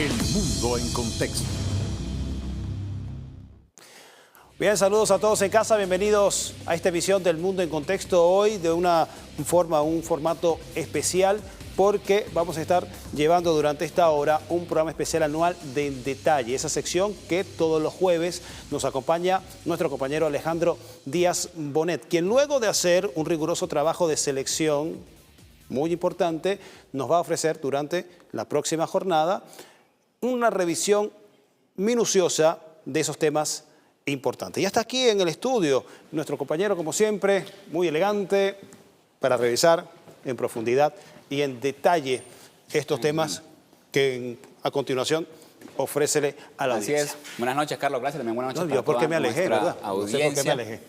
El Mundo en Contexto. Bien, saludos a todos en casa, bienvenidos a esta edición del Mundo en Contexto. Hoy de un formato especial, porque vamos a estar llevando durante esta hora un programa especial anual de En Detalle, esa sección que todos los jueves nos acompaña nuestro compañero Alejandro Díaz Bonet, quien luego de hacer un riguroso trabajo de selección muy importante, nos va a ofrecer durante la próxima jornada una revisión minuciosa de esos temas importantes. Ya está aquí en el estudio nuestro compañero, como siempre, muy elegante, para revisar en profundidad y en detalle estos temas que a continuación ofrécele a la audiencia. Así es. Buenas noches, Carlos. Gracias. También buenas noches No, yo porque me alejé, ¿verdad? Audiencia. No sé por qué me alejé.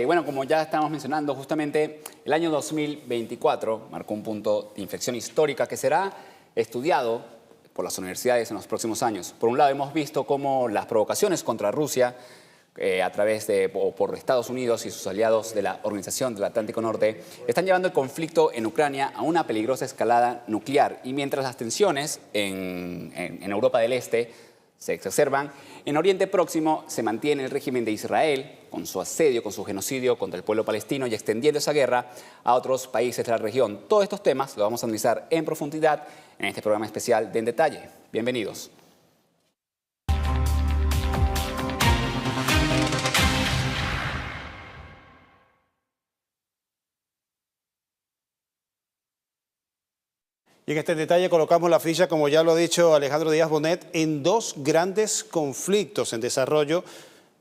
Sí. Bueno, como ya estamos mencionando, justamente el año 2024 marcó un punto de inflexión histórica que será estudiado por las universidades en los próximos años. Por un lado, hemos visto cómo las provocaciones contra Rusia a través de, o por Estados Unidos y sus aliados de la Organización del Atlántico Norte, están llevando el conflicto en Ucrania a una peligrosa escalada nuclear. Y mientras las tensiones en Europa del Este se exacerban, en Oriente Próximo se mantiene el régimen de Israel con su asedio, con su genocidio contra el pueblo palestino y extendiendo esa guerra a otros países de la región. Todos estos temas los vamos a analizar en profundidad en este programa especial de En Detalle. Bienvenidos. Y en este detalle colocamos la ficha, como ya lo ha dicho Alejandro Díaz Bonet, en dos grandes conflictos en desarrollo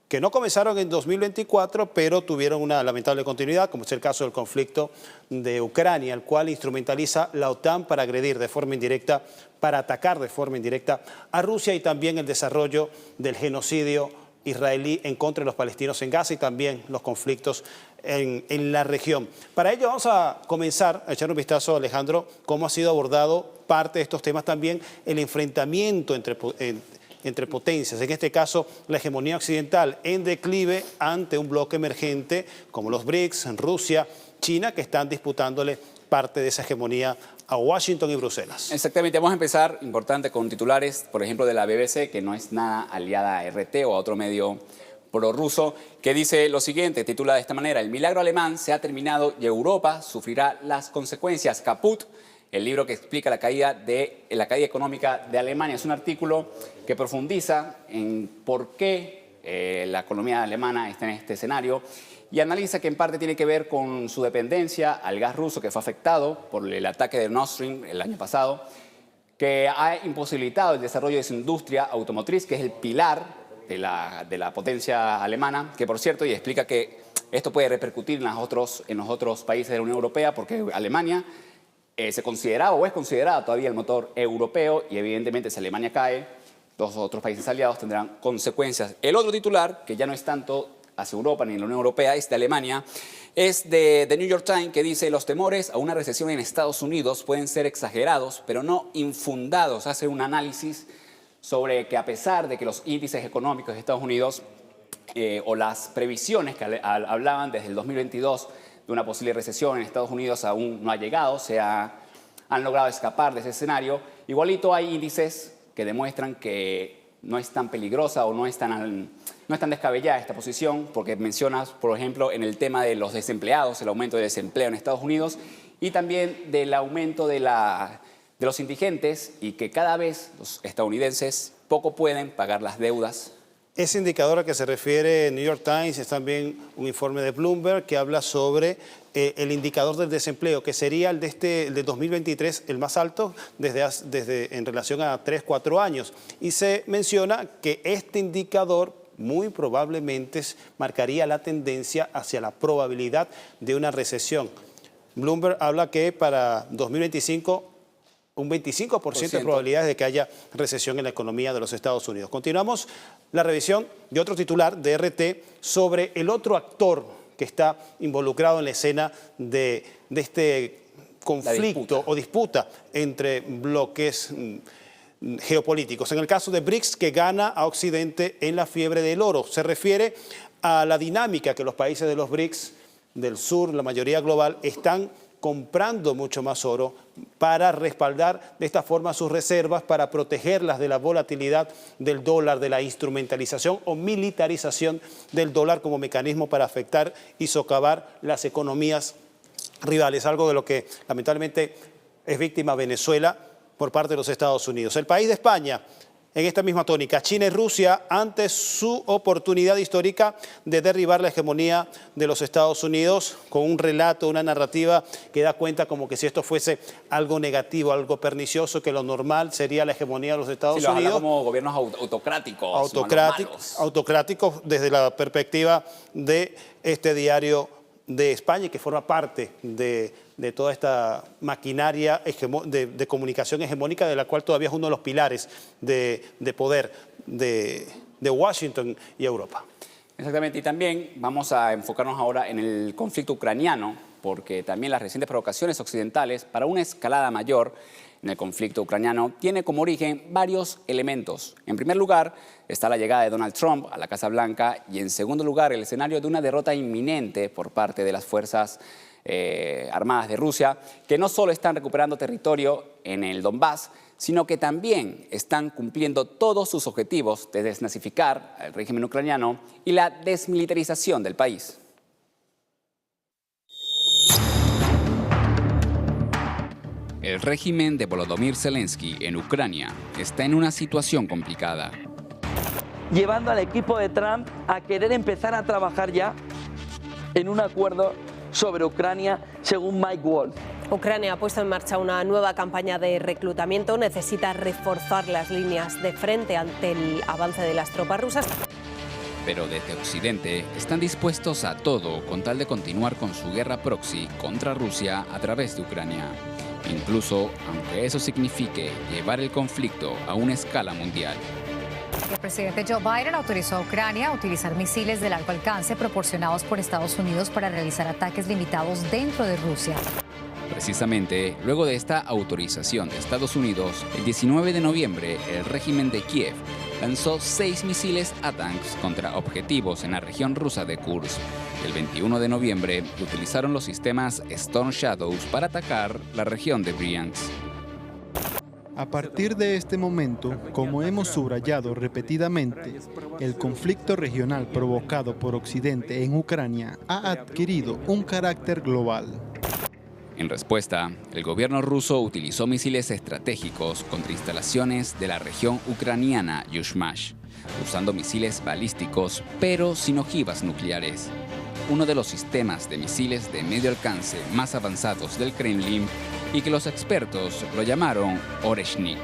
que no comenzaron en 2024, pero tuvieron una lamentable continuidad, como es el caso del conflicto de Ucrania, el cual instrumentaliza la OTAN para agredir de forma indirecta, para atacar de forma indirecta a Rusia, y también el desarrollo del genocidio israelí en contra de los palestinos en Gaza y también los conflictos en la región. Para ello vamos a comenzar a echar un vistazo, Alejandro, cómo ha sido abordado parte de estos temas también, el enfrentamiento entre potencias, en este caso la hegemonía occidental en declive ante un bloque emergente como los BRICS, Rusia, China, que están disputándole parte de esa hegemonía a Washington y Bruselas. Exactamente, vamos a empezar, importante, con titulares, por ejemplo, de la BBC, que no es nada aliada a RT o a otro medio prorruso, que dice lo siguiente, titula de esta manera: el milagro alemán se ha terminado y Europa sufrirá las consecuencias. Caput, el libro que explica la caída económica de Alemania. Es un artículo que profundiza en por qué la economía alemana está en este escenario y analiza que en parte tiene que ver con su dependencia al gas ruso, que fue afectado por el ataque de Nord Stream el año pasado, que ha imposibilitado el desarrollo de su industria automotriz, que es el pilar de la potencia alemana, que por cierto, y explica que esto puede repercutir en los otros países de la Unión Europea, porque Alemania se consideraba o es considerada todavía el motor europeo, y evidentemente si Alemania cae, los otros países aliados tendrán consecuencias. El otro titular, que ya no es tanto hacia Europa ni en la Unión Europea, es de Alemania, es de The New York Times, que dice: los temores a una recesión en Estados Unidos pueden ser exagerados, pero no infundados. Hace un análisis sobre que a pesar de que los índices económicos de Estados Unidos o las previsiones que hablaban desde el 2022 de una posible recesión en Estados Unidos aún no ha llegado, han logrado escapar de ese escenario, igualito hay índices que demuestran que no es tan peligrosa o no es tan descabellada esta posición, porque mencionas, por ejemplo, en el tema de los desempleados, el aumento del desempleo en Estados Unidos y también del aumento de los indigentes, y que cada vez los estadounidenses poco pueden pagar las deudas. Ese indicador al que se refiere New York Times es también un informe de Bloomberg que habla sobre el indicador del desempleo, que sería el de 2023 el más alto en relación a 3-4 años. Y se menciona que este indicador muy probablemente marcaría la tendencia hacia la probabilidad de una recesión. Bloomberg habla que para 2025 un 25% de probabilidades de que haya recesión en la economía de los Estados Unidos. Continuamos la revisión de otro titular de RT sobre el otro actor que está involucrado en la escena de este conflicto o disputa entre bloques geopolíticos. En el caso de BRICS, que gana a Occidente en la fiebre del oro. Se refiere a la dinámica que los países de los BRICS del sur, la mayoría global, están comprando mucho más oro para respaldar de esta forma sus reservas, para protegerlas de la volatilidad del dólar, de la instrumentalización o militarización del dólar como mecanismo para afectar y socavar las economías rivales, algo de lo que lamentablemente es víctima Venezuela por parte de los Estados Unidos. El país de España, en esta misma tónica, China y Rusia ante su oportunidad histórica de derribar la hegemonía de los Estados Unidos con un relato, una narrativa que da cuenta como que si esto fuese algo negativo, algo pernicioso, que lo normal sería la hegemonía de los Estados Unidos. Unidos. Como gobiernos autocráticos. Autocráticos desde la perspectiva de este diario de España, que forma parte de toda esta maquinaria de comunicación hegemónica, de la cual todavía es uno de los pilares de poder de Washington y Europa. Exactamente, y también vamos a enfocarnos ahora en el conflicto ucraniano, porque también las recientes provocaciones occidentales para una escalada mayor en el conflicto ucraniano tiene como origen varios elementos. En primer lugar está la llegada de Donald Trump a la Casa Blanca y en segundo lugar el escenario de una derrota inminente por parte de las fuerzas armadas de Rusia, que no solo están recuperando territorio en el Donbass, sino que también están cumpliendo todos sus objetivos de desnazificar al régimen ucraniano y la desmilitarización del país. El régimen de Volodymyr Zelensky en Ucrania está en una situación complicada. Llevando al equipo de Trump a querer empezar a trabajar ya en un acuerdo sobre Ucrania, según Mike Wolf. Ucrania ha puesto en marcha una nueva campaña de reclutamiento. Necesita reforzar las líneas de frente ante el avance de las tropas rusas. Pero desde Occidente están dispuestos a todo con tal de continuar con su guerra proxy contra Rusia a través de Ucrania. Incluso aunque eso signifique llevar el conflicto a una escala mundial. El presidente Joe Biden autorizó a Ucrania a utilizar misiles de largo alcance proporcionados por Estados Unidos para realizar ataques limitados dentro de Rusia. Precisamente, luego de esta autorización de Estados Unidos, el 19 de noviembre, el régimen de Kiev lanzó 6 misiles ATACMS contra objetivos en la región rusa de Kursk. El 21 de noviembre, utilizaron los sistemas Storm Shadows para atacar la región de Bryansk. A partir de este momento, como hemos subrayado repetidamente, el conflicto regional provocado por Occidente en Ucrania ha adquirido un carácter global. En respuesta, el gobierno ruso utilizó misiles estratégicos contra instalaciones de la región ucraniana Yuzhmash, usando misiles balísticos pero sin ojivas nucleares. Uno de los sistemas de misiles de medio alcance más avanzados del Kremlin y que los expertos lo llamaron Oreshnik.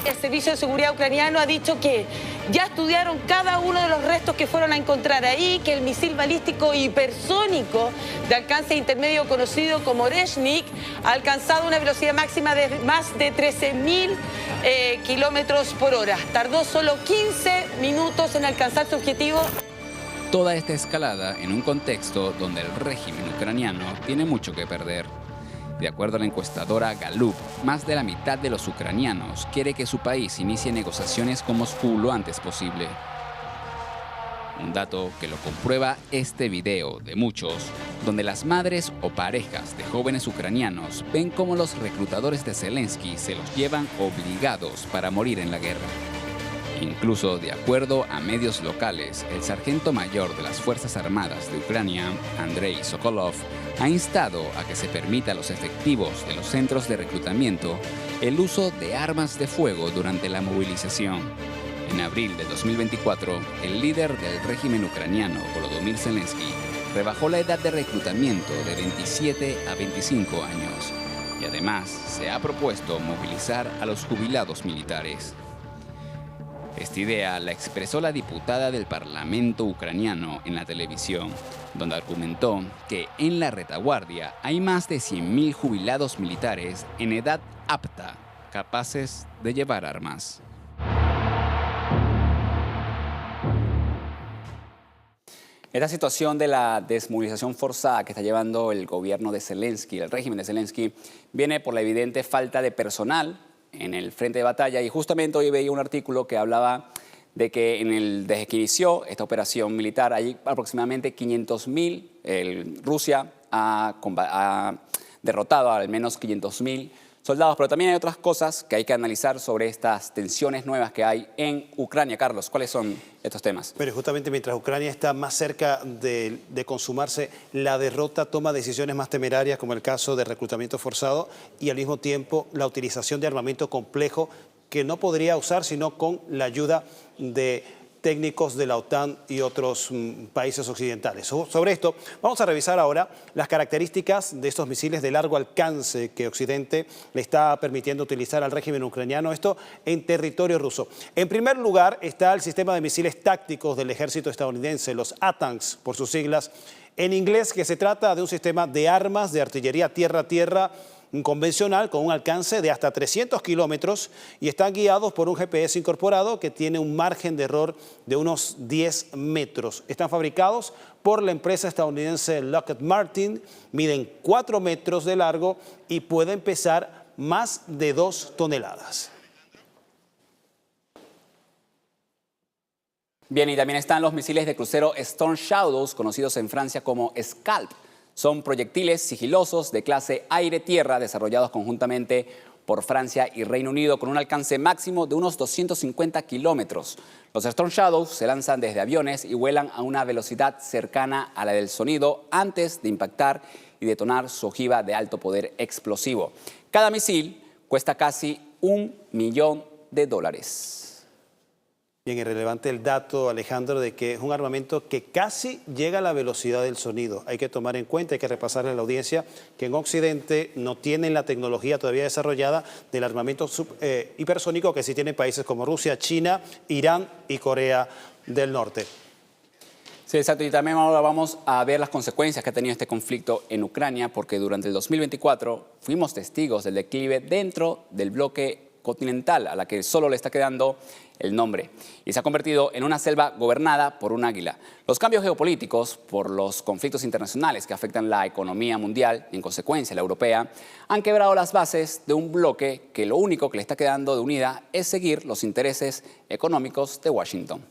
El Servicio de Seguridad ucraniano ha dicho que ya estudiaron cada uno de los restos que fueron a encontrar ahí, que el misil balístico hipersónico de alcance intermedio conocido como Oreshnik ha alcanzado una velocidad máxima de más de 13.000 kilómetros por hora. Tardó solo 15 minutos en alcanzar su objetivo. Toda esta escalada en un contexto donde el régimen ucraniano tiene mucho que perder. De acuerdo a la encuestadora Gallup, más de la mitad de los ucranianos quiere que su país inicie negociaciones con Moscú lo antes posible. Un dato que lo comprueba este video de muchos, donde las madres o parejas de jóvenes ucranianos ven cómo los reclutadores de Zelensky se los llevan obligados para morir en la guerra. Incluso, de acuerdo a medios locales, el sargento mayor de las Fuerzas Armadas de Ucrania, Andrei Sokolov, ha instado a que se permita a los efectivos de los centros de reclutamiento el uso de armas de fuego durante la movilización. En abril de 2024, el líder del régimen ucraniano, Volodymyr Zelensky, rebajó la edad de reclutamiento de 27 a 25 años y además se ha propuesto movilizar a los jubilados militares. Esta idea la expresó la diputada del Parlamento ucraniano en la televisión, donde argumentó que en la retaguardia hay más de 100.000 jubilados militares en edad apta, capaces de llevar armas. Esta situación de la desmovilización forzada que está llevando el gobierno de Zelensky, el régimen de Zelensky, viene por la evidente falta de personal en el frente de batalla, y justamente hoy veía un artículo que hablaba de que desde que inició esta operación militar hay aproximadamente 500.000. Rusia ha derrotado a al menos 500.000 soldados. Pero también hay otras cosas que hay que analizar sobre estas tensiones nuevas que hay en Ucrania. Carlos, ¿cuáles son estos temas? Pero justamente mientras Ucrania está más cerca de consumarse la derrota, toma decisiones más temerarias, como el caso de reclutamiento forzado y al mismo tiempo la utilización de armamento complejo que no podría usar sino con la ayuda de técnicos de la OTAN y otros países occidentales. Sobre esto, vamos a revisar ahora las características de estos misiles de largo alcance que Occidente le está permitiendo utilizar al régimen ucraniano, esto en territorio ruso. En primer lugar está el sistema de misiles tácticos del ejército estadounidense, los ATACMS por sus siglas, en inglés, que se trata de un sistema de armas de artillería tierra-tierra convencional con un alcance de hasta 300 kilómetros y están guiados por un GPS incorporado que tiene un margen de error de unos 10 metros. Están fabricados por la empresa estadounidense Lockheed Martin, miden 4 metros de largo y pueden pesar más de 2 toneladas. Bien, y también están los misiles de crucero Storm Shadows, conocidos en Francia como Scalp. Son proyectiles sigilosos de clase aire-tierra desarrollados conjuntamente por Francia y Reino Unido con un alcance máximo de unos 250 kilómetros. Los Storm Shadows se lanzan desde aviones y vuelan a una velocidad cercana a la del sonido antes de impactar y detonar su ojiva de alto poder explosivo. Cada misil cuesta casi $1 millón. Bien, irrelevante el dato, Alejandro, de que es un armamento que casi llega a la velocidad del sonido. Hay que tomar en cuenta, hay que repasarle a la audiencia que en Occidente no tienen la tecnología todavía desarrollada del armamento hipersónico que sí tienen países como Rusia, China, Irán y Corea del Norte. Sí, exacto. Y también ahora vamos a ver las consecuencias que ha tenido este conflicto en Ucrania, porque durante el 2024 fuimos testigos del declive dentro del bloque continental, a la que solo le está quedando el nombre, y se ha convertido en una selva gobernada por un águila. Los cambios geopolíticos por los conflictos internacionales que afectan la economía mundial, y en consecuencia la europea, han quebrado las bases de un bloque que lo único que le está quedando de unidad es seguir los intereses económicos de Washington.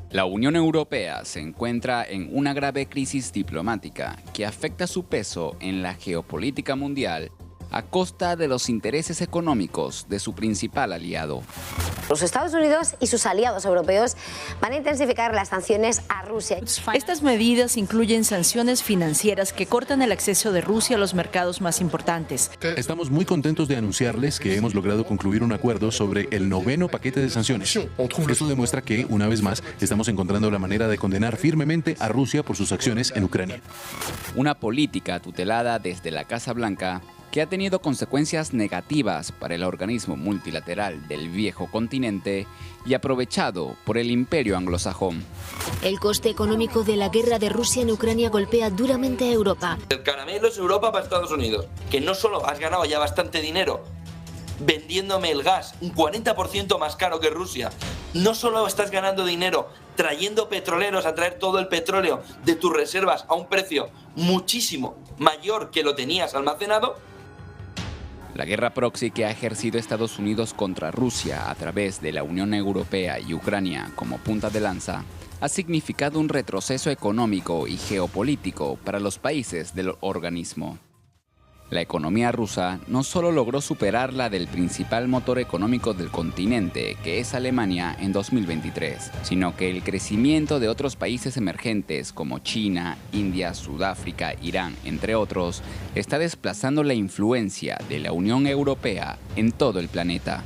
La Unión Europea se encuentra en una grave crisis diplomática que afecta su peso en la geopolítica mundial a costa de los intereses económicos de su principal aliado. Los Estados Unidos y sus aliados europeos van a intensificar las sanciones a Rusia. Estas medidas incluyen sanciones financieras que cortan el acceso de Rusia a los mercados más importantes. Estamos muy contentos de anunciarles que hemos logrado concluir un acuerdo sobre el 9º paquete de sanciones. Esto demuestra que, una vez más, estamos encontrando la manera de condenar firmemente a Rusia por sus acciones en Ucrania. Una política tutelada desde la Casa Blanca que ha tenido consecuencias negativas para el organismo multilateral del viejo continente y aprovechado por el imperio anglosajón. El coste económico de la guerra de Rusia en Ucrania golpea duramente a Europa. El caramelo es Europa para Estados Unidos, que no solo has ganado ya bastante dinero vendiéndome el gas un 40% más caro que Rusia, no solo estás ganando dinero trayendo petroleros a traer todo el petróleo de tus reservas a un precio muchísimo mayor que lo tenías almacenado. La guerra proxy que ha ejercido Estados Unidos contra Rusia a través de la Unión Europea y Ucrania como punta de lanza ha significado un retroceso económico y geopolítico para los países del organismo. La economía rusa no solo logró superar la del principal motor económico del continente, que es Alemania, en 2023, sino que el crecimiento de otros países emergentes como China, India, Sudáfrica, Irán, entre otros, está desplazando la influencia de la Unión Europea en todo el planeta.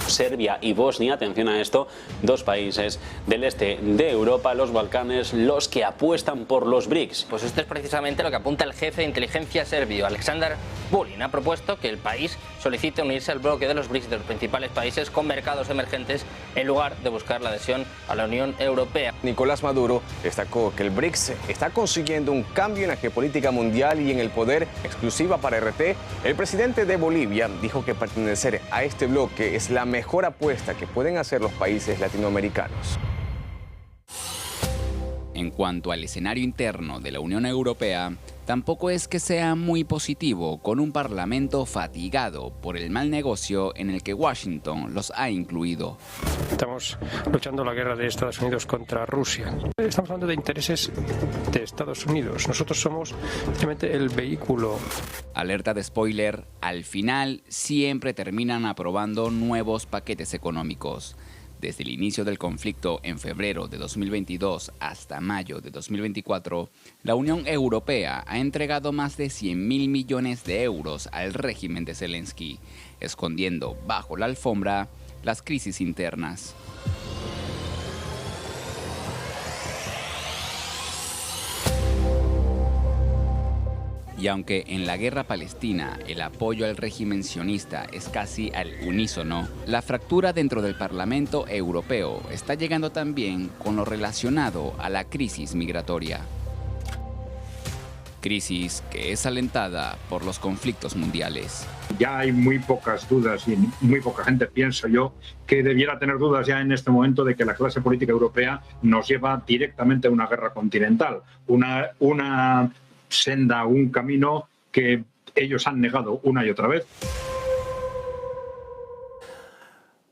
Serbia y Bosnia, atención a esto, dos países del este de Europa, los Balcanes, los que apuestan por los BRICS. Pues esto es precisamente lo que apunta el jefe de inteligencia serbio, Aleksandar Vulin. Ha propuesto que el país solicite unirse al bloque de los BRICS de los principales países con mercados emergentes en lugar de buscar la adhesión a la Unión Europea. Nicolás Maduro destacó que el BRICS está consiguiendo un cambio en la geopolítica mundial y en el poder. Exclusiva para RT, el presidente de Bolivia dijo que pertenecer a este bloque es la mejor apuesta que pueden hacer los países latinoamericanos. En cuanto al escenario interno de la Unión Europea, tampoco es que sea muy positivo, con un parlamento fatigado por el mal negocio en el que Washington los ha incluido. Estamos luchando la guerra de Estados Unidos contra Rusia. Estamos hablando de intereses de Estados Unidos. Nosotros somos simplemente el vehículo. Alerta de spoiler, al final siempre terminan aprobando nuevos paquetes económicos. Desde el inicio del conflicto en febrero de 2022 hasta mayo de 2024, la Unión Europea ha entregado más de 100.000 millones de euros al régimen de Zelensky, escondiendo bajo la alfombra las crisis internas. Y aunque en la guerra palestina el apoyo al régimen sionista es casi al unísono, la fractura dentro del Parlamento Europeo está llegando también con lo relacionado a la crisis migratoria. Crisis que es alentada por los conflictos mundiales. Ya hay muy pocas dudas y muy poca gente, pienso yo, que debiera tener dudas ya en este momento de que la clase política europea nos lleva directamente a una guerra continental, una senda, un camino que ellos han negado una y otra vez.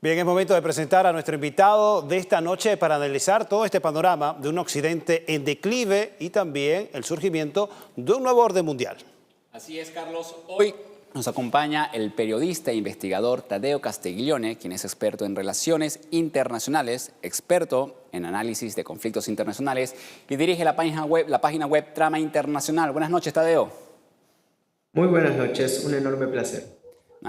Bien, es momento de presentar a nuestro invitado de esta noche para analizar todo este panorama de un occidente en declive y también el surgimiento de un nuevo orden mundial. Así es, Carlos. Hoy nos acompaña el periodista e investigador Taddeo Castiglione, quien es experto en relaciones internacionales, experto en análisis de conflictos internacionales y dirige la página web Trama Internacional. Buenas noches, Taddeo. Muy buenas noches, un enorme placer.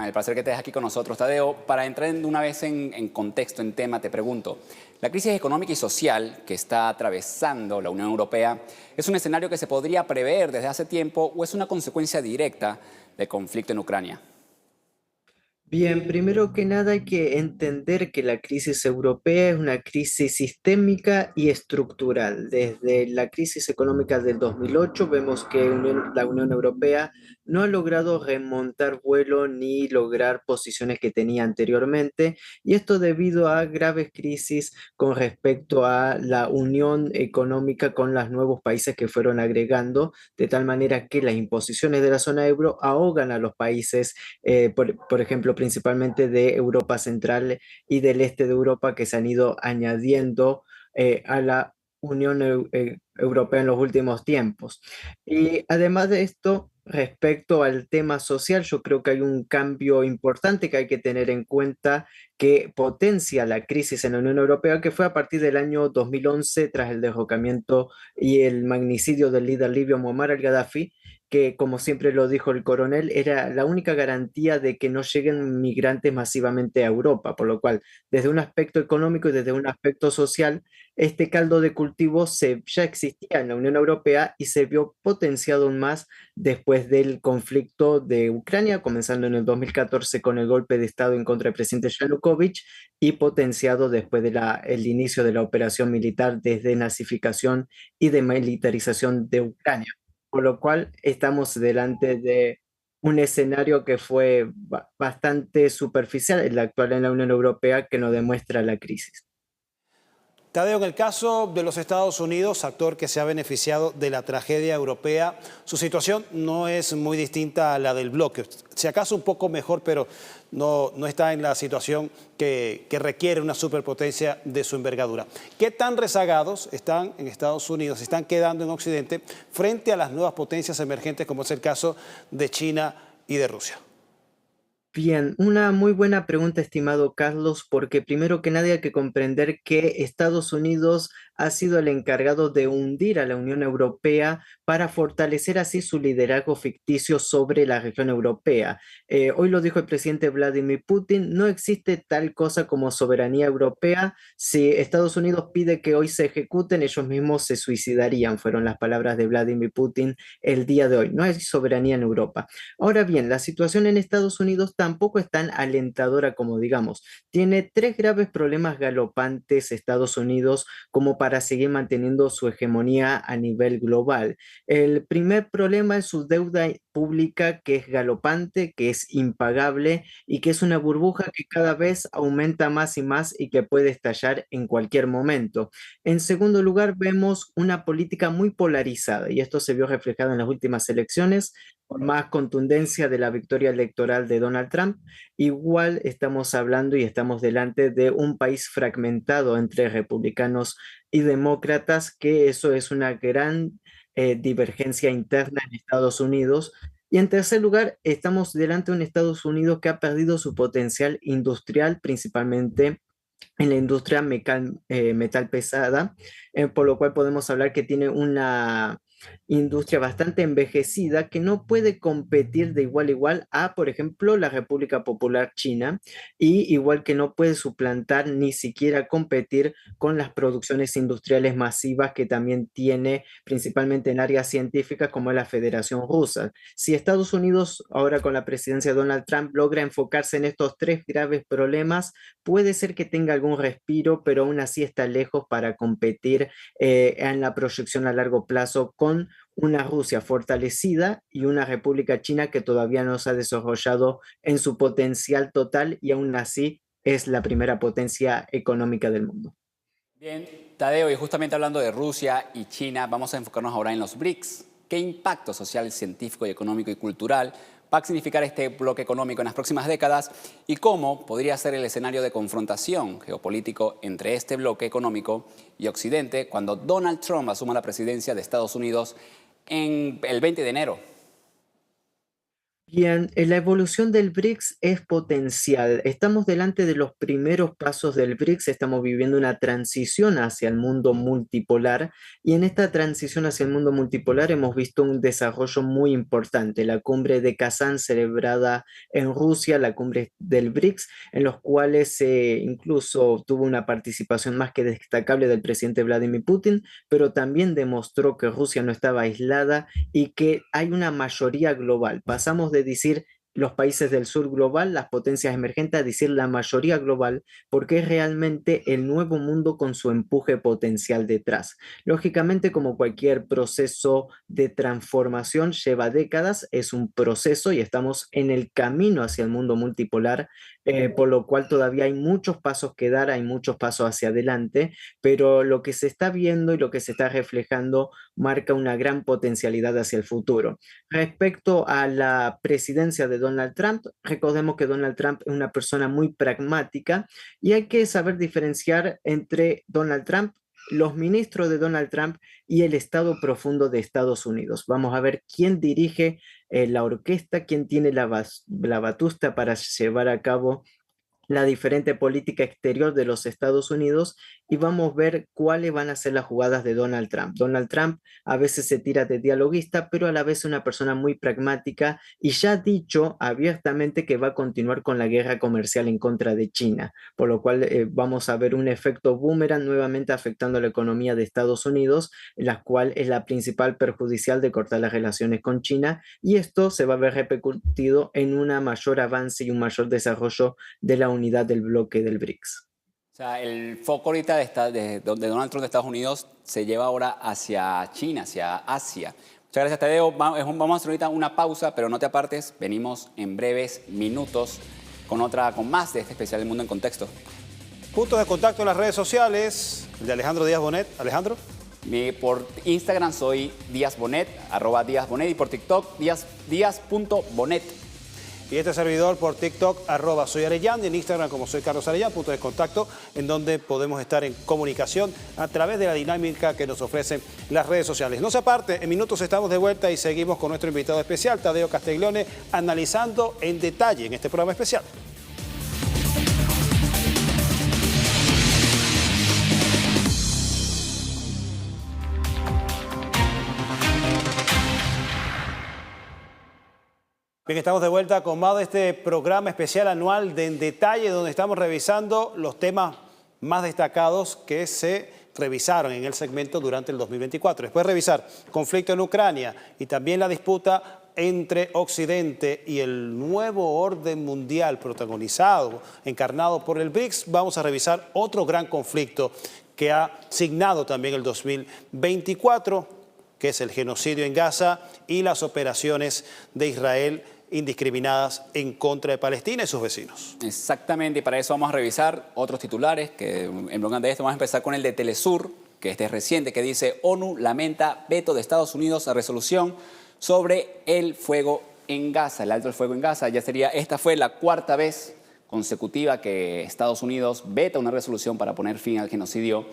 El placer que estés aquí con nosotros, Taddeo. Para entrar de una vez en contexto, en tema, te pregunto, ¿la crisis económica y social que está atravesando la Unión Europea es un escenario que se podría prever desde hace tiempo o es una consecuencia directa del conflicto en Ucrania? Bien, primero que nada hay que entender que la crisis europea es una crisis sistémica y estructural. Desde la crisis económica del 2008 vemos que la Unión Europea no ha logrado remontar vuelo ni lograr posiciones que tenía anteriormente, y esto debido a graves crisis con respecto a la unión económica con los nuevos países que fueron agregando, de tal manera que las imposiciones de la zona euro ahogan a los países, por ejemplo, principalmente de Europa Central y del este de Europa, que se han ido añadiendo a la Unión Europea en los últimos tiempos. Y además de esto, respecto al tema social, yo creo que hay un cambio importante que hay que tener en cuenta que potencia la crisis en la Unión Europea, que fue a partir del año 2011, tras el derrocamiento y el magnicidio del líder libio Muammar al-Gaddafi, que, como siempre lo dijo el coronel, era la única garantía de que no lleguen migrantes masivamente a Europa, por lo cual, desde un aspecto económico y desde un aspecto social, este caldo de cultivo ya existía en la Unión Europea y se vio potenciado aún más después del conflicto de Ucrania, comenzando en el 2014 con el golpe de Estado en contra del presidente Yanukovych y potenciado después del inicio de la operación militar de desnazificación y demilitarización de Ucrania. Por lo cual estamos delante de un escenario que fue bastante superficial, el actual en la Unión Europea, que nos demuestra la crisis. Taddeo, en el caso de los Estados Unidos, actor que se ha beneficiado de la tragedia europea, su situación no es muy distinta a la del bloque. Si acaso un poco mejor, pero no está en la situación que requiere una superpotencia de su envergadura. ¿Qué tan rezagados están en Estados Unidos, están quedando en Occidente frente a las nuevas potencias emergentes, como es el caso de China y de Rusia? Bien, una muy buena pregunta, estimado Carlos, porque primero que nada hay que comprender que Estados Unidos ha sido el encargado de hundir a la Unión Europea para fortalecer así su liderazgo ficticio sobre la región europea. Hoy lo dijo el presidente Vladimir Putin, no existe tal cosa como soberanía europea. Si Estados Unidos pide que hoy se ejecuten, ellos mismos se suicidarían, fueron las palabras de Vladimir Putin el día de hoy. No hay soberanía en Europa. Ahora bien, la situación en Estados Unidos tampoco es tan alentadora como digamos. Tiene 3 graves problemas galopantes Estados Unidos como para seguir manteniendo su hegemonía a nivel global. El primer problema es su deuda pública que es galopante, que es impagable y que es una burbuja que cada vez aumenta más y más y que puede estallar en cualquier momento. En segundo lugar, vemos una política muy polarizada y esto se vio reflejado en las últimas elecciones, por más contundencia de la victoria electoral de Donald Trump. Igual estamos hablando y estamos delante de un país fragmentado entre republicanos y demócratas, que eso es una gran divergencia interna en Estados Unidos. Y en tercer lugar, estamos delante de un Estados Unidos que ha perdido su potencial industrial, principalmente en la industria metal pesada, por lo cual podemos hablar que tiene una industria bastante envejecida que no puede competir de igual a igual a, por ejemplo, la República Popular China, y igual que no puede suplantar ni siquiera competir con las producciones industriales masivas que también tiene principalmente en áreas científicas como la Federación Rusa. Si Estados Unidos ahora con la presidencia de Donald Trump logra enfocarse en estos tres graves problemas, puede ser que tenga algún respiro, pero aún así está lejos para competir en la proyección a largo plazo con una Rusia fortalecida y una República China que todavía no se ha desarrollado en su potencial total y aún así es la primera potencia económica del mundo. Bien, Tadeo, y justamente hablando de Rusia y China, vamos a enfocarnos ahora en los BRICS. ¿Qué impacto social, científico, económico y cultural va a significar este bloque económico en las próximas décadas y cómo podría ser el escenario de confrontación geopolítico entre este bloque económico y Occidente cuando Donald Trump asuma la presidencia de Estados Unidos en el 20 de enero? Bien, la evolución del BRICS es potencial. Estamos delante de los primeros pasos del BRICS, estamos viviendo una transición hacia el mundo multipolar y en esta transición hacia el mundo multipolar hemos visto un desarrollo muy importante. La cumbre de Kazán celebrada en Rusia, la cumbre del BRICS, en los cuales incluso tuvo una participación más que destacable del presidente Vladimir Putin, pero también demostró que Rusia no estaba aislada y que hay una mayoría global. Pasamos de decir los países del sur global, las potencias emergentes, a decir la mayoría global, porque es realmente el nuevo mundo con su empuje potencial detrás. Lógicamente, como cualquier proceso de transformación lleva décadas, es un proceso y estamos en el camino hacia el mundo multipolar, por lo cual todavía hay muchos pasos que dar, hay muchos pasos hacia adelante, pero lo que se está viendo y lo que se está reflejando marca una gran potencialidad hacia el futuro. Respecto a la presidencia de Donald Trump, recordemos que Donald Trump es una persona muy pragmática y hay que saber diferenciar entre Donald Trump, los ministros de Donald Trump y el Estado profundo de Estados Unidos. Vamos a ver quién dirige la orquesta, quién tiene la batuta para llevar a cabo la diferente política exterior de los Estados Unidos y vamos a ver cuáles van a ser las jugadas de Donald Trump. Donald Trump a veces se tira de dialoguista, pero a la vez es una persona muy pragmática y ya ha dicho abiertamente que va a continuar con la guerra comercial en contra de China, por lo cual vamos a ver un efecto boomerang nuevamente afectando la economía de Estados Unidos, la cual es la principal perjudicial de cortar las relaciones con China, y esto se va a ver repercutido en un mayor avance y un mayor desarrollo de la unidad del bloque del BRICS. O sea, el foco ahorita de Donald Trump de Estados Unidos se lleva ahora hacia China, hacia Asia. Muchas gracias, Tadeo. Vamos a hacer ahorita una pausa, pero no te apartes. Venimos en breves minutos con más de este especial del Mundo en Contexto. Puntos de contacto en las redes sociales, el de Alejandro Díaz Bonet. Alejandro. Por Instagram soy Díaz Bonet, @DíazBonet, y por TikTok díaz.bonet. Y este servidor por TikTok, @soy Arellán, y en Instagram como soy Carlos Arellán, punto de contacto en donde podemos estar en comunicación a través de la dinámica que nos ofrecen las redes sociales. No se aparte, en minutos estamos de vuelta y seguimos con nuestro invitado especial, Tadeo Castiglione, analizando en detalle en este programa especial. Bien, estamos de vuelta con más de este programa especial anual de En Detalle, donde estamos revisando los temas más destacados que se revisaron en el segmento durante el 2024. Después de revisar conflicto en Ucrania y también la disputa entre Occidente y el nuevo orden mundial protagonizado, encarnado por el BRICS, vamos a revisar otro gran conflicto que ha signado también el 2024, que es el genocidio en Gaza y las operaciones de Israel indiscriminadas en contra de Palestina y sus vecinos. Exactamente, y para eso vamos a revisar otros titulares que en bloque de esto vamos a empezar con el de Telesur, que este es reciente, que dice: ONU lamenta veto de Estados Unidos a resolución sobre el fuego en Gaza, el alto del fuego en Gaza. Esta fue la cuarta vez consecutiva que Estados Unidos veta una resolución para poner fin al genocidio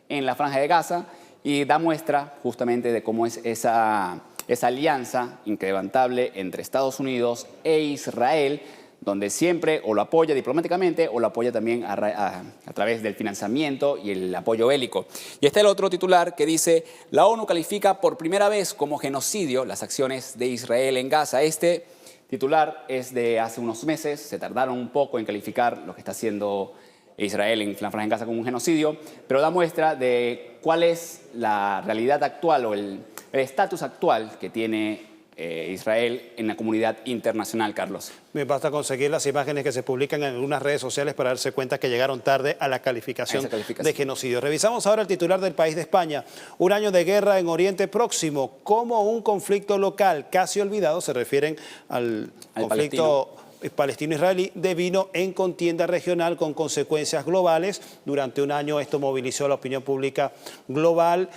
en la Franja de Gaza, y da muestra justamente de cómo es esa alianza inquebrantable entre Estados Unidos e Israel, donde siempre o lo apoya diplomáticamente o lo apoya también a través del financiamiento y el apoyo bélico. Y está el otro titular que dice: la ONU califica por primera vez como genocidio las acciones de Israel en Gaza. Este titular es de hace unos meses, se tardaron un poco en calificar lo que está haciendo Israel en la Franja de Gaza como un genocidio, pero da muestra de cuál es la realidad actual o el estatus actual que tiene Israel en la comunidad internacional, Carlos. Me basta conseguir las imágenes que se publican en algunas redes sociales para darse cuenta que llegaron tarde a la calificación de genocidio. Revisamos ahora el titular del país de España. Un año de guerra en Oriente Próximo, como un conflicto local casi olvidado, se refieren al conflicto palestino-israelí, devino en contienda regional con consecuencias globales. Durante un año esto movilizó a la opinión pública global,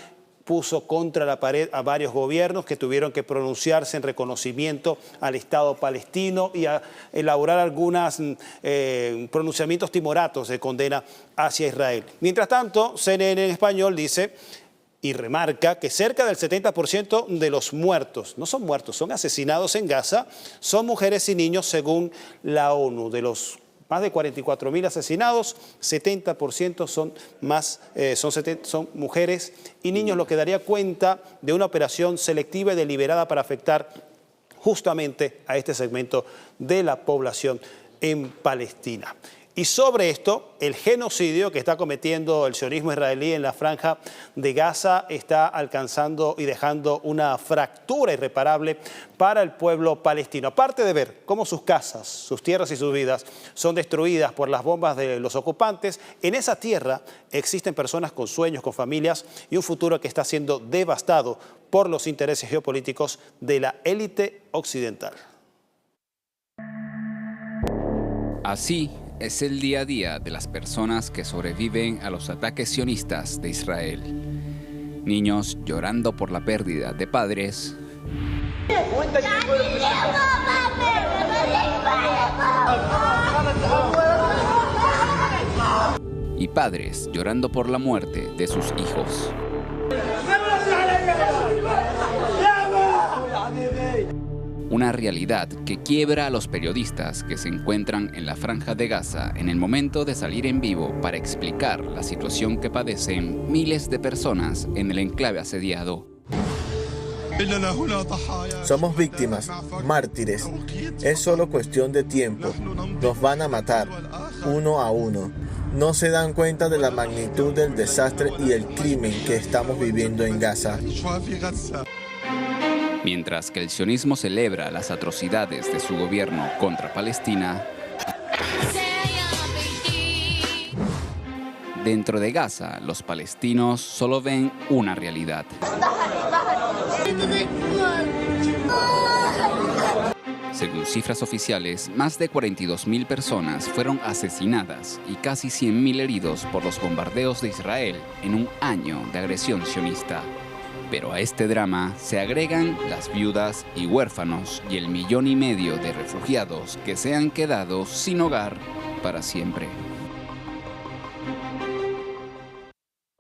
puso contra la pared a varios gobiernos que tuvieron que pronunciarse en reconocimiento al Estado palestino y a elaborar algunos pronunciamientos timoratos de condena hacia Israel. Mientras tanto, CNN en español dice y remarca que cerca del 70% de los muertos, no son muertos, son asesinados en Gaza, son mujeres y niños según la ONU. De los más de 44.000 asesinados, 70% son mujeres y niños, lo que daría cuenta de una operación selectiva y deliberada para afectar justamente a este segmento de la población en Palestina. Y sobre esto, el genocidio que está cometiendo el sionismo israelí en la Franja de Gaza está alcanzando y dejando una fractura irreparable para el pueblo palestino. Aparte de ver cómo sus casas, sus tierras y sus vidas son destruidas por las bombas de los ocupantes, en esa tierra existen personas con sueños, con familias y un futuro que está siendo devastado por los intereses geopolíticos de la élite occidental. Así es el día a día de las personas que sobreviven a los ataques sionistas de Israel. Niños llorando por la pérdida de padres y padres llorando por la muerte de sus hijos. Una realidad que quiebra a los periodistas que se encuentran en la Franja de Gaza en el momento de salir en vivo para explicar la situación que padecen miles de personas en el enclave asediado. Somos víctimas, mártires. Es solo cuestión de tiempo. Nos van a matar, uno a uno. No se dan cuenta de la magnitud del desastre y el crimen que estamos viviendo en Gaza. Mientras que el sionismo celebra las atrocidades de su gobierno contra Palestina, dentro de Gaza, los palestinos solo ven una realidad. Según cifras oficiales, más de 42.000 personas fueron asesinadas y casi 100.000 heridos por los bombardeos de Israel en un año de agresión sionista. Pero a este drama se agregan las viudas y huérfanos y el 1,5 millones de refugiados que se han quedado sin hogar para siempre.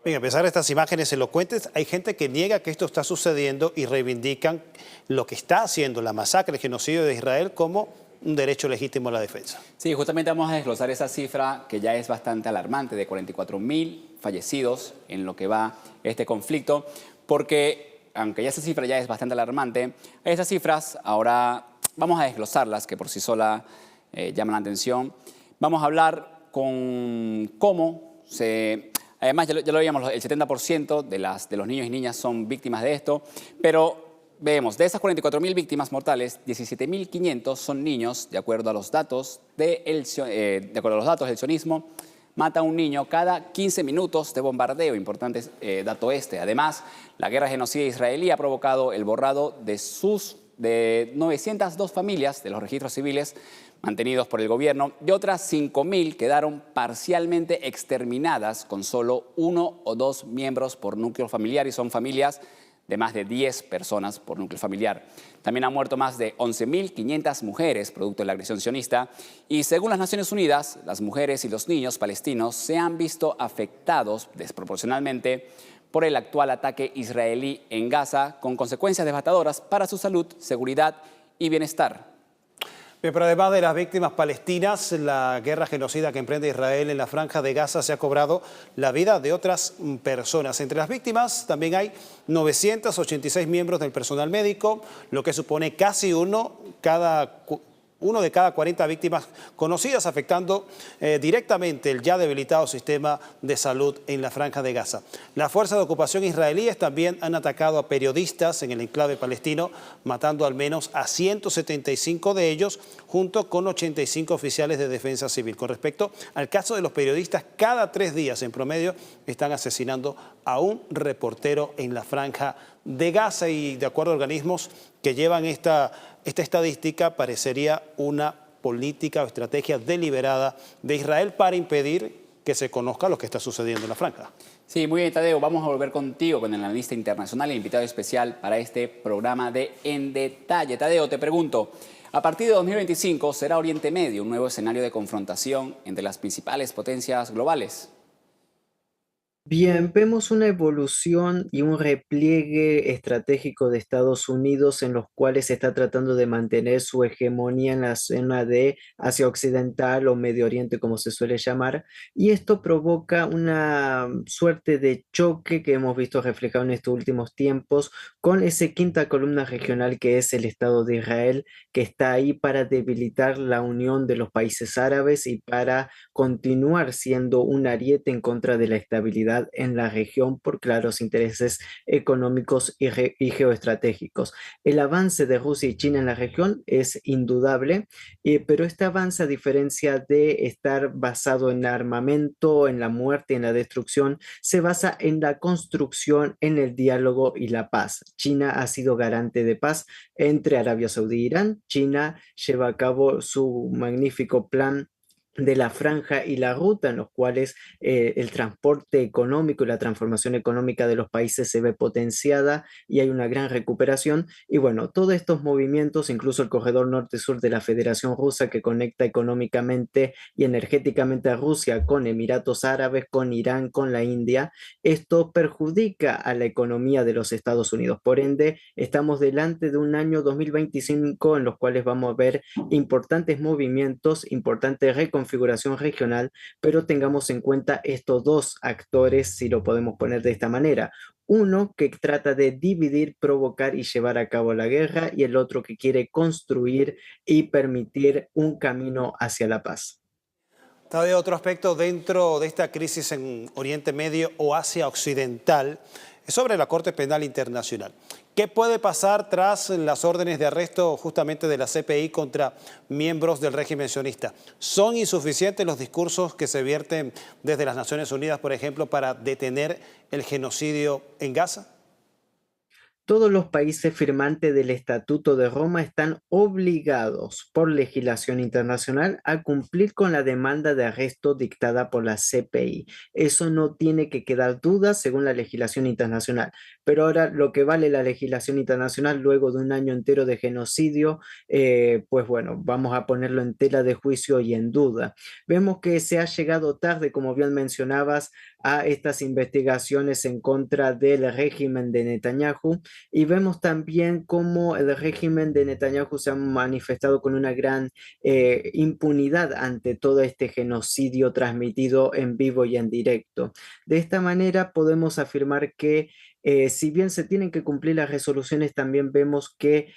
Bien, a pesar de estas imágenes elocuentes, hay gente que niega que esto está sucediendo y reivindican lo que está haciendo la masacre, el genocidio de Israel como un derecho legítimo a la defensa. Sí, justamente vamos a desglosar esa cifra que ya es bastante alarmante, de 44.000 fallecidos en lo que va este conflicto, porque aunque ya esa cifra ya es bastante alarmante, esas cifras ahora vamos a desglosarlas, que por sí sola llaman la atención. Vamos a hablar con cómo se... Además, ya lo veíamos, el 70% de los niños y niñas son víctimas de esto, pero vemos, de esas 44.000 víctimas mortales, 17.500 son niños, de acuerdo a los datos del sionismo, mata a un niño cada 15 minutos de bombardeo. Importante dato este. Además, la guerra genocida israelí ha provocado el borrado de 902 familias de los registros civiles mantenidos por el gobierno, y otras 5.000 quedaron parcialmente exterminadas con solo 1 o 2 miembros por núcleo familiar, y son familias de más de 10 personas por núcleo familiar. También han muerto más de 11.500 mujeres producto de la agresión sionista, y según las Naciones Unidas, las mujeres y los niños palestinos se han visto afectados desproporcionalmente por el actual ataque israelí en Gaza, con consecuencias devastadoras para su salud, seguridad y bienestar. Bien, pero además de las víctimas palestinas, la guerra genocida que emprende Israel en la Franja de Gaza se ha cobrado la vida de otras personas. Entre las víctimas también hay 986 miembros del personal médico, lo que supone casi uno de cada 40 víctimas conocidas, afectando directamente el ya debilitado sistema de salud en la Franja de Gaza. Las fuerzas de ocupación israelíes también han atacado a periodistas en el enclave palestino, matando al menos a 175 de ellos, junto con 85 oficiales de defensa civil. Con respecto al caso de los periodistas, cada 3 días en promedio están asesinando a un reportero en la Franja de Gaza, y de acuerdo a organismos que llevan esta estadística, parecería una política o estrategia deliberada de Israel para impedir que se conozca lo que está sucediendo en la Franja. Sí, muy bien, Tadeo. Vamos a volver contigo con el analista internacional e invitado especial para este programa de En Detalle. Tadeo, te pregunto, a partir de 2025, ¿será Oriente Medio un nuevo escenario de confrontación entre las principales potencias globales? Bien, vemos una evolución y un repliegue estratégico de Estados Unidos en los cuales se está tratando de mantener su hegemonía en la zona de Asia Occidental o Medio Oriente, como se suele llamar, y esto provoca una suerte de choque que hemos visto reflejado en estos últimos tiempos con esa quinta columna regional que es el Estado de Israel, que está ahí para debilitar la unión de los países árabes y para continuar siendo un ariete en contra de la estabilidad en la región por claros intereses económicos y geoestratégicos. El avance de Rusia y China en la región es indudable, pero este avance, a diferencia de estar basado en armamento, en la muerte, en la destrucción, se basa en la construcción, en el diálogo y la paz. China ha sido garante de paz entre Arabia Saudí e Irán. China lleva a cabo su magnífico plan de la franja y la ruta, en los cuales el transporte económico y la transformación económica de los países se ve potenciada y hay una gran recuperación. Y bueno, todos estos movimientos, incluso el corredor norte-sur de la Federación Rusa, que conecta económicamente y energéticamente a Rusia con Emiratos Árabes, con Irán, con la India, esto perjudica a la economía de los Estados Unidos. Por ende, estamos delante de un año 2025 en los cuales vamos a ver importantes movimientos, importantes configuración regional, pero tengamos en cuenta estos dos actores, si lo podemos poner de esta manera. Uno que trata de dividir, provocar y llevar a cabo la guerra, y el otro que quiere construir y permitir un camino hacia la paz. Tadeo, otro aspecto dentro de esta crisis en Oriente Medio o Asia Occidental es sobre la Corte Penal Internacional. ¿Qué puede pasar tras las órdenes de arresto justamente de la CPI contra miembros del régimen sionista? ¿Son insuficientes los discursos que se vierten desde las Naciones Unidas, por ejemplo, para detener el genocidio en Gaza? Todos los países firmantes del Estatuto de Roma están obligados por legislación internacional a cumplir con la demanda de arresto dictada por la CPI. Eso no tiene que quedar duda según la legislación internacional. Pero ahora lo que vale la legislación internacional luego de un año entero de genocidio, pues bueno, vamos a ponerlo en tela de juicio y en duda. Vemos que se ha llegado tarde, como bien mencionabas, a estas investigaciones en contra del régimen de Netanyahu, y vemos también cómo el régimen de Netanyahu se ha manifestado con una gran impunidad ante todo este genocidio transmitido en vivo y en directo. De esta manera podemos afirmar que si bien se tienen que cumplir las resoluciones, también vemos que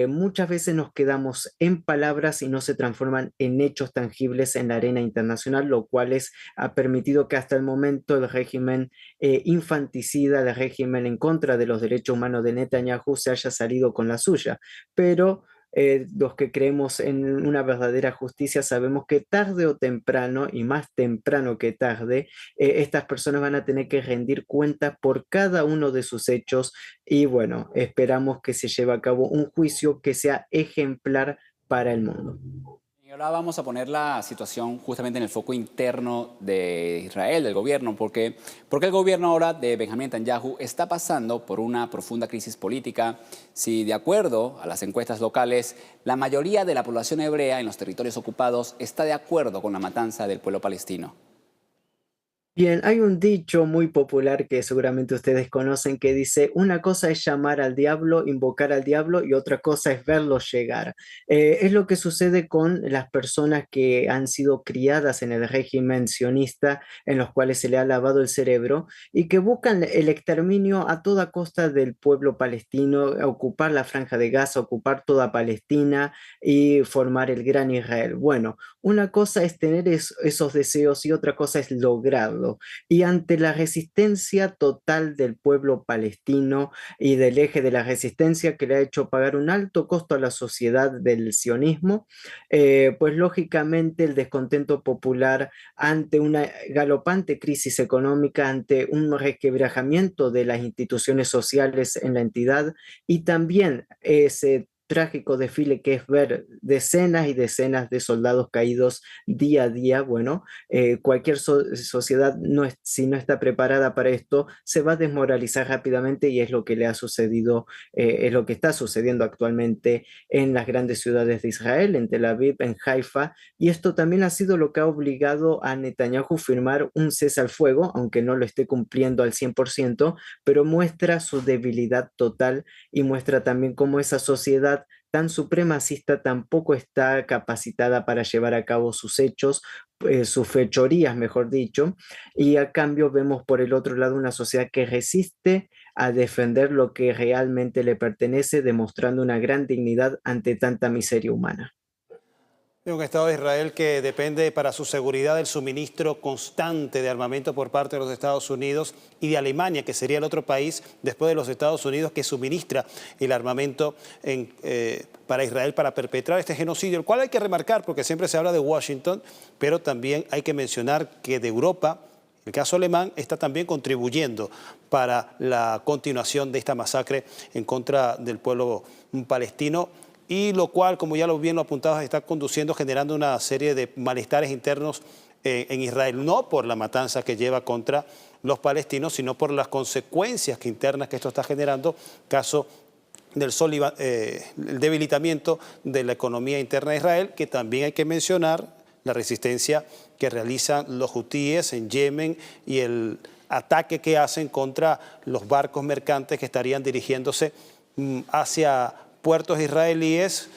muchas veces nos quedamos en palabras y no se transforman en hechos tangibles en la arena internacional, lo cual ha permitido que hasta el momento el régimen infanticida, el régimen en contra de los derechos humanos de Netanyahu se haya salido con la suya. Pero los que creemos en una verdadera justicia sabemos que tarde o temprano, y más temprano que tarde, estas personas van a tener que rendir cuentas por cada uno de sus hechos y bueno, esperamos que se lleve a cabo un juicio que sea ejemplar para el mundo. Y ahora vamos a poner la situación justamente en el foco interno de Israel, del gobierno, porque el gobierno ahora de Benjamín Netanyahu está pasando por una profunda crisis política. Si de acuerdo a las encuestas locales, la mayoría de la población hebrea en los territorios ocupados está de acuerdo con la matanza del pueblo palestino. Bien, hay un dicho muy popular que seguramente ustedes conocen que dice, una cosa es llamar al diablo, invocar al diablo y otra cosa es verlo llegar. Es lo que sucede con las personas que han sido criadas en el régimen sionista, en los cuales se le ha lavado el cerebro y que buscan el exterminio a toda costa del pueblo palestino, ocupar la Franja de Gaza, ocupar toda Palestina y formar el Gran Israel. Bueno, una cosa es tener esos deseos y otra cosa es lograrlo. Y ante la resistencia total del pueblo palestino y del eje de la resistencia que le ha hecho pagar un alto costo a la sociedad del sionismo, pues lógicamente el descontento popular ante una galopante crisis económica, ante un resquebrajamiento de las instituciones sociales en la entidad y también ese trágico desfile que es ver decenas y decenas de soldados caídos día a día. Bueno, cualquier sociedad, si no está preparada para esto, se va a desmoralizar rápidamente y es lo que le ha sucedido, es lo que está sucediendo actualmente en las grandes ciudades de Israel, en Tel Aviv, en Haifa, y esto también ha sido lo que ha obligado a Netanyahu a firmar un cese al fuego, aunque no lo esté cumpliendo al 100%, pero muestra su debilidad total y muestra también cómo esa sociedad tan supremacista tampoco está capacitada para llevar a cabo sus hechos, sus fechorías, mejor dicho, y a cambio vemos por el otro lado una sociedad que resiste a defender lo que realmente le pertenece, demostrando una gran dignidad ante tanta miseria humana. Un Estado de Israel que depende para su seguridad del suministro constante de armamento por parte de los Estados Unidos y de Alemania, que sería el otro país después de los Estados Unidos que suministra el armamento para Israel para perpetrar este genocidio, el cual hay que remarcar porque siempre se habla de Washington, pero también hay que mencionar que de Europa, el caso alemán está también contribuyendo para la continuación de esta masacre en contra del pueblo palestino, y lo cual, como ya bien lo apuntabas, está conduciendo, generando una serie de malestares internos en Israel, no por la matanza que lleva contra los palestinos, sino por las consecuencias internas que esto está generando, caso del el debilitamiento de la economía interna de Israel, que también hay que mencionar la resistencia que realizan los hutíes en Yemen y el ataque que hacen contra los barcos mercantes que estarían dirigiéndose hacia puertos israelíes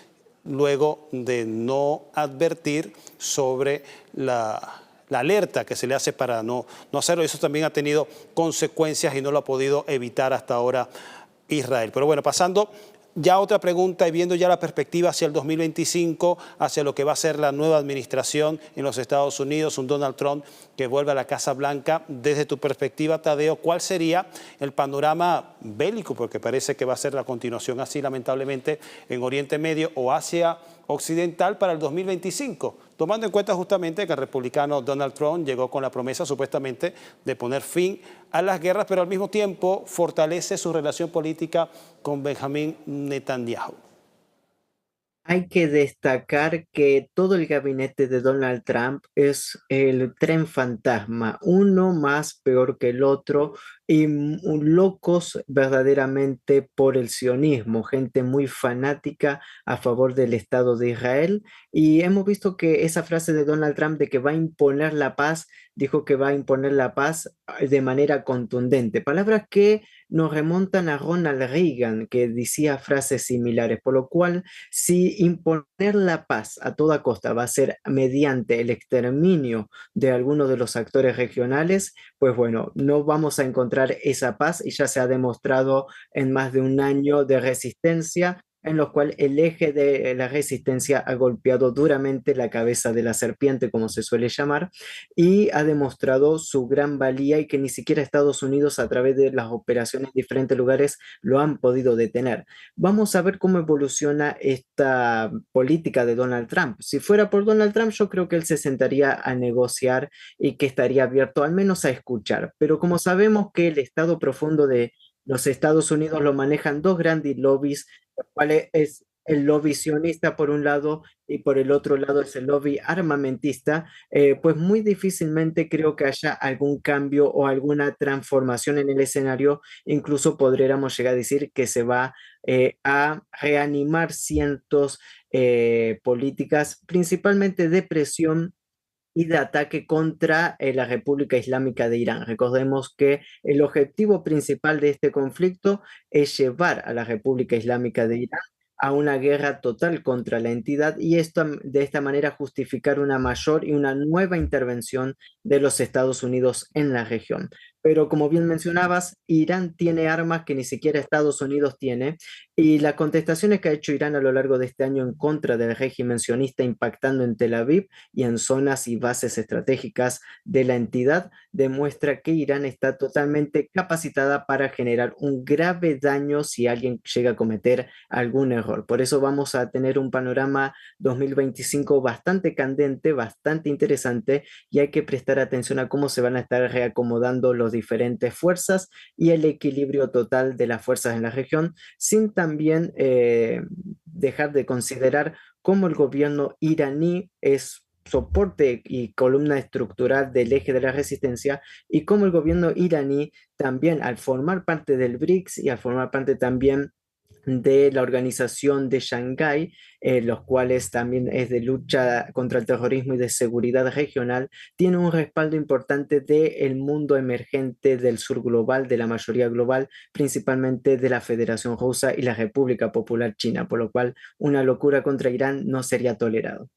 luego de no advertir sobre la alerta que se le hace para no hacerlo. Eso también ha tenido consecuencias y no lo ha podido evitar hasta ahora Israel. Pero bueno, pasando ya a otra pregunta y viendo ya la perspectiva hacia el 2025, hacia lo que va a ser la nueva administración en los Estados Unidos, un Donald Trump que vuelve a la Casa Blanca. Desde tu perspectiva, Tadeo, ¿cuál sería el panorama bélico? Porque parece que va a ser la continuación así, lamentablemente, en Oriente Medio o Asia Occidental para el 2025, tomando en cuenta justamente que el republicano Donald Trump llegó con la promesa supuestamente de poner fin a las guerras, pero al mismo tiempo fortalece su relación política con Benjamín Netanyahu. Hay que destacar que todo el gabinete de Donald Trump es el tren fantasma, uno más peor que el otro y locos verdaderamente por el sionismo, gente muy fanática a favor del Estado de Israel. Y hemos visto que esa frase de Donald Trump de que va a imponer la paz, dijo que va a imponer la paz de manera contundente, palabras que nos remontan a Ronald Reagan, que decía frases similares, por lo cual si imponer la paz a toda costa va a ser mediante el exterminio de algunos de los actores regionales, pues bueno, no vamos a encontrar esa paz y ya se ha demostrado en más de un año de resistencia en los cuales el eje de la resistencia ha golpeado duramente la cabeza de la serpiente, como se suele llamar, y ha demostrado su gran valía y que ni siquiera Estados Unidos, a través de las operaciones en diferentes lugares, lo han podido detener. Vamos a ver cómo evoluciona esta política de Donald Trump. Si fuera por Donald Trump, yo creo que él se sentaría a negociar y que estaría abierto al menos a escuchar. Pero como sabemos que el estado profundo de los Estados Unidos lo manejan dos grandes lobbies, los cuales es el lobby sionista por un lado y por el otro lado es el lobby armamentista, pues muy difícilmente creo que haya algún cambio o alguna transformación en el escenario. Incluso podríamos llegar a decir que se va a reanimar cientos políticas, principalmente de presión y de ataque contra la República Islámica de Irán. Recordemos que el objetivo principal de este conflicto es llevar a la República Islámica de Irán a una guerra total contra la entidad y de esta manera justificar una mayor y una nueva intervención de los Estados Unidos en la región. Pero como bien mencionabas, Irán tiene armas que ni siquiera Estados Unidos tiene, y las contestaciones que ha hecho Irán a lo largo de este año en contra del régimen sionista, impactando en Tel Aviv y en zonas y bases estratégicas de la entidad, demuestra que Irán está totalmente capacitada para generar un grave daño si alguien llega a cometer algún error. Por eso vamos a tener un panorama 2025 bastante candente, bastante interesante, y hay que prestar atención a cómo se van a estar reacomodando los diferentes fuerzas y el equilibrio total de las fuerzas en la región, sin también dejar de considerar cómo el gobierno iraní es soporte y columna estructural del eje de la resistencia, y cómo el gobierno iraní también, al formar parte del BRICS y al formar parte también de la organización de Shanghái, los cuales también es de lucha contra el terrorismo y de seguridad regional, tiene un respaldo importante del mundo emergente del sur global, de la mayoría global, principalmente de la Federación Rusa y la República Popular China, por lo cual una locura contra Irán no sería tolerado.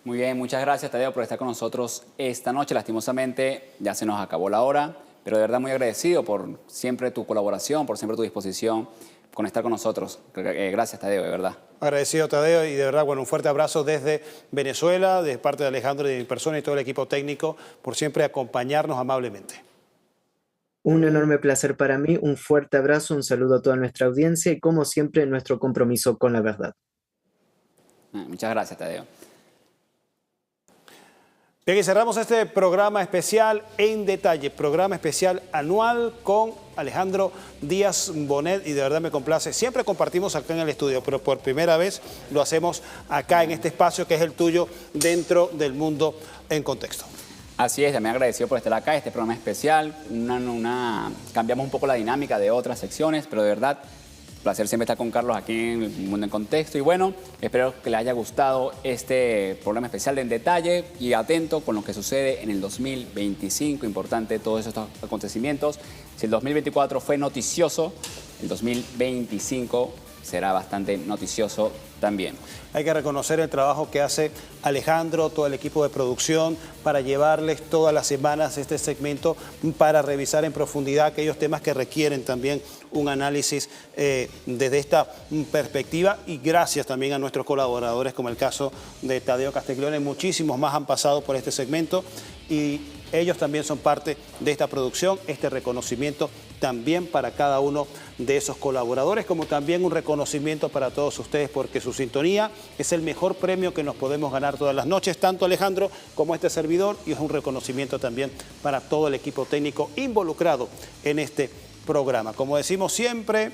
Muy bien, muchas gracias, Tadeo, por estar con nosotros esta noche. Lastimosamente ya se nos acabó la hora, pero de verdad muy agradecido por siempre tu colaboración, por siempre tu disposición con estar con nosotros. Gracias, Tadeo, de verdad. Agradecido, Tadeo, y de verdad, bueno, un fuerte abrazo desde Venezuela, de parte de Alejandro y de mi persona y todo el equipo técnico, por siempre acompañarnos amablemente. Un enorme placer para mí, un fuerte abrazo, un saludo a toda nuestra audiencia y, como siempre, nuestro compromiso con la verdad. Muchas gracias, Tadeo. Bien, y cerramos este programa especial En Detalle, programa especial anual con Alejandro Díaz Bonet, y de verdad me complace. Siempre compartimos acá en el estudio, pero por primera vez lo hacemos acá en este espacio que es el tuyo dentro del Mundo en Contexto. Así es, también agradecido por estar acá, este programa especial. Cambiamos un poco la dinámica de otras secciones, pero de verdad, placer siempre estar con Carlos aquí en el Mundo en Contexto. Y bueno, espero que les haya gustado este programa especial de En Detalle, y atento con lo que sucede en el 2025. Importante todos estos acontecimientos. Si el 2024 fue noticioso, el 2025 será bastante noticioso también. Hay que reconocer el trabajo que hace Alejandro, todo el equipo de producción, para llevarles todas las semanas este segmento para revisar en profundidad aquellos temas que requieren también un análisis desde esta perspectiva. Y gracias también a nuestros colaboradores, como el caso de Tadeo Castiglione. Muchísimos más han pasado por este segmento y ellos también son parte de esta producción. Este reconocimiento también para cada uno de esos colaboradores, como también un reconocimiento para todos ustedes, porque su sintonía es el mejor premio que nos podemos ganar todas las noches, tanto Alejandro como este servidor, y es un reconocimiento también para todo el equipo técnico involucrado en este programa. Como decimos siempre,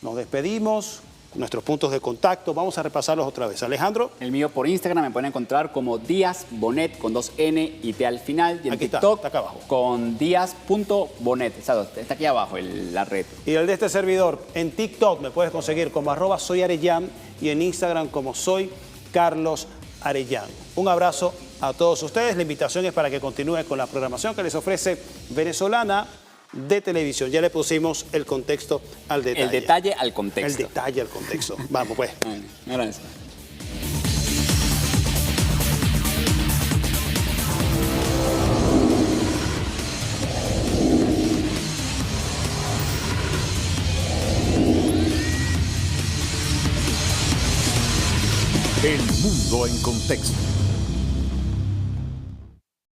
nos despedimos. Nuestros puntos de contacto, vamos a repasarlos otra vez. Alejandro. El mío por Instagram me pueden encontrar como Díaz Bonet con 2 N y T al final. Y en aquí TikTok está acá abajo. Con Díaz.bonet. Está aquí abajo la red. Y el de este servidor, en TikTok me puedes conseguir como @soyarellán y en Instagram como soy Carlos Arellán. Un abrazo a todos ustedes. La invitación es para que continúen con la programación que les ofrece Venezolana de Televisión. Ya le pusimos el contexto al detalle. El detalle al contexto. El detalle al contexto. Vamos pues. Gracias. El Mundo en Contexto.